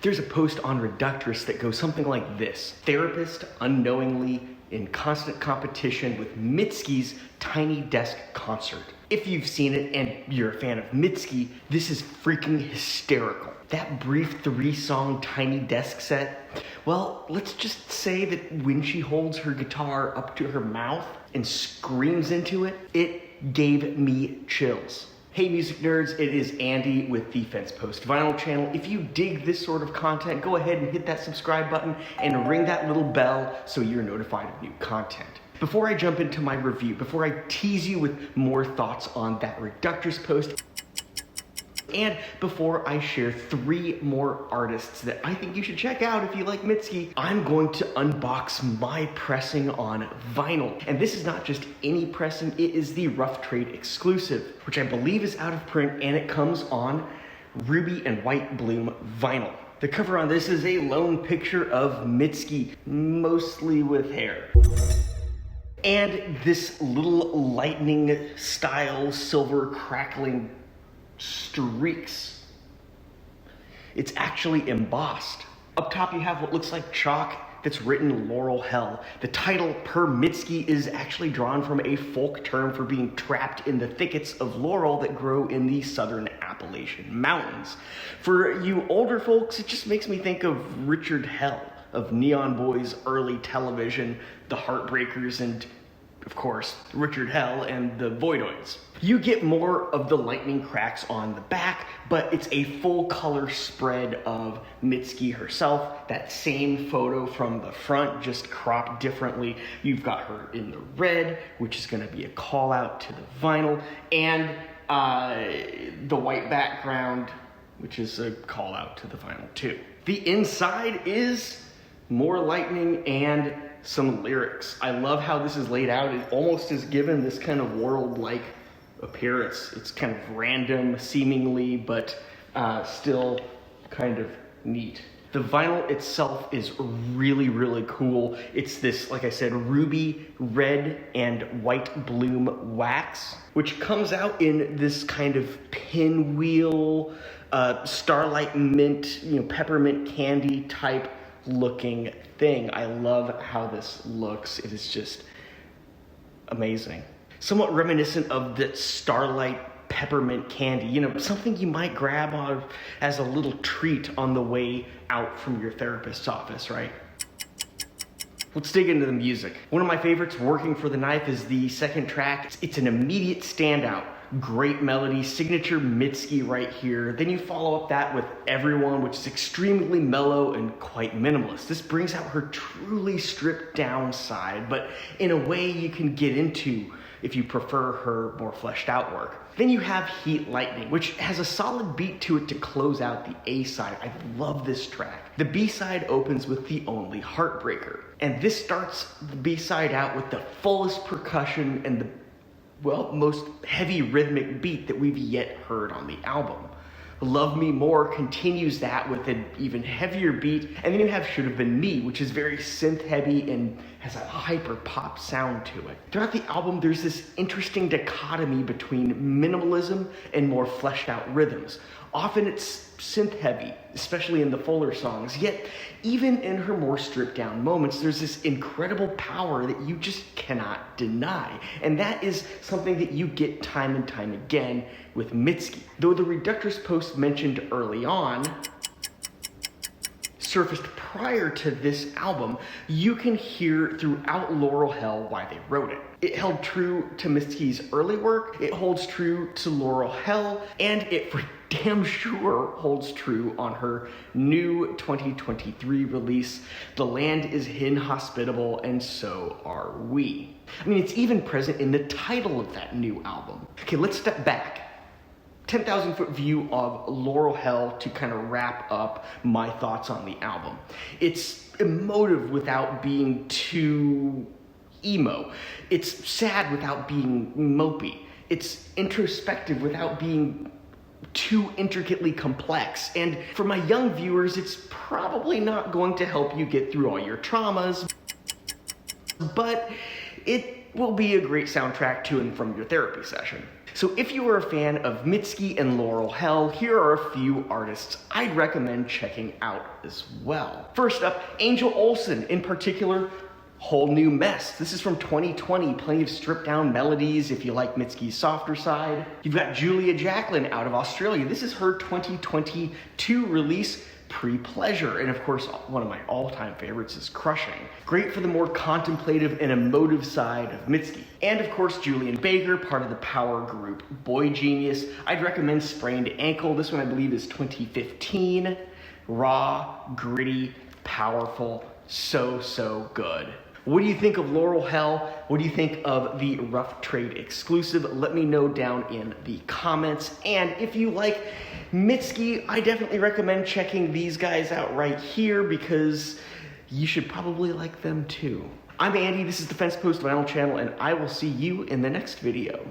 There's a post on Reductress that goes something like this. Therapist unknowingly in constant competition with Mitski's Tiny Desk concert. If you've seen it and you're a fan of Mitski, this is freaking hysterical. That brief 3-song Tiny Desk set, well, let's just say that when she holds her guitar up to her mouth and screams into it, it gave me chills. Hey music nerds, it is Andy with the FENSEPOST Vinyl channel. If you dig this sort of content, go ahead and hit that subscribe button and ring that little bell so you're notified of new content. Before I jump into my review, before I tease you with more thoughts on that Reductress post, and before I share 3 more artists that I think you should check out if you like Mitski, I'm going to unbox my pressing on vinyl. And this is not just any pressing, it is the Rough Trade exclusive, which I believe is out of print, and it comes on ruby and white bloom vinyl. The cover on this is a lone picture of Mitski, mostly with hair. And this little lightning style silver crackling streaks. It's actually embossed. Up top you have what looks like chalk that's written Laurel Hell. The title, per Mitski, is actually drawn from a folk term for being trapped in the thickets of laurel that grow in the southern Appalachian Mountains. For you older folks, it just makes me think of Richard Hell, of Neon Boys' early television, The Heartbreakers, and of course, Richard Hell and the Voidoids. You get more of the lightning cracks on the back, but it's a full color spread of Mitski herself. That same photo from the front, just cropped differently. You've got her in the red, which is gonna be a call out to the vinyl, and the white background, which is a call out to the vinyl too. The inside is more lightning and some lyrics. I love how this is laid out. It almost is given this kind of world-like appearance. It's kind of random, seemingly, but still kind of neat. The vinyl itself is really, really cool. It's this, like I said, ruby, red, and white bloom wax, which comes out in this kind of pinwheel, starlight mint, peppermint candy type looking thing. I love how this looks. It is just amazing. Somewhat reminiscent of the starlight peppermint candy, something you might grab as a little treat on the way out from your therapist's office, right? Let's dig into the music. One of my favorites, Working for the Knife, is the second track. It's an immediate standout. Great melody, signature Mitski right here. Then you follow up that with Everyone, which is extremely mellow and quite minimalist. This brings out her truly stripped down side, but in a way you can get into if you prefer her more fleshed out work. Then you have Heat Lightning, which has a solid beat to it to close out the A side. I love this track. The B side opens with The Only Heartbreaker, and this starts the B side out with the fullest percussion and the most heavy rhythmic beat that we've yet heard on the album. Love Me More continues that with an even heavier beat, and then you have Should Have Been Me, which is very synth heavy and has a hyper pop sound to it. Throughout the album, there's this interesting dichotomy between minimalism and more fleshed out rhythms. Often it's synth heavy, especially in the fuller songs, yet even in her more stripped down moments, there's this incredible power that you just cannot deny. And that is something that you get time and time again with Mitski. Though the Reductress post mentioned early on surfaced prior to this album, you can hear throughout Laurel Hell why they wrote it. It held true to Mitski's early work, it holds true to Laurel Hell, and it for damn sure holds true on her new 2023 release, The Land Is Inhospitable and So Are We. I mean, it's even present in the title of that new album. Okay, let's step back. 10,000 foot view of Laurel Hell to kind of wrap up my thoughts on the album. It's emotive without being too emo. It's sad without being mopey. It's introspective without being too intricately complex. And for my young viewers, it's probably not going to help you get through all your traumas, but it will be a great soundtrack to and from your therapy session. So if you are a fan of Mitski and Laurel Hell, here are a few artists I'd recommend checking out as well. First up, Angel Olsen, in particular, Whole New Mess. This is from 2020, plenty of stripped down melodies if you like Mitski's softer side. You've got Julia Jacqueline out of Australia. This is her 2022 release, Pre-Pleasure, and of course one of my all-time favorites is Crushing. Great for the more contemplative and emotive side of Mitski. And of course Julian Baker, part of the power group Boy Genius. I'd recommend Sprained Ankle. This one I believe is 2015. Raw, gritty, powerful, so good. What do you think of Laurel Hell? What do you think of the Rough Trade exclusive? Let me know down in the comments. And if you like Mitski, I definitely recommend checking these guys out right here because you should probably like them too. I'm Andy, this is the FENSEPOST Vinyl Channel, and I will see you in the next video.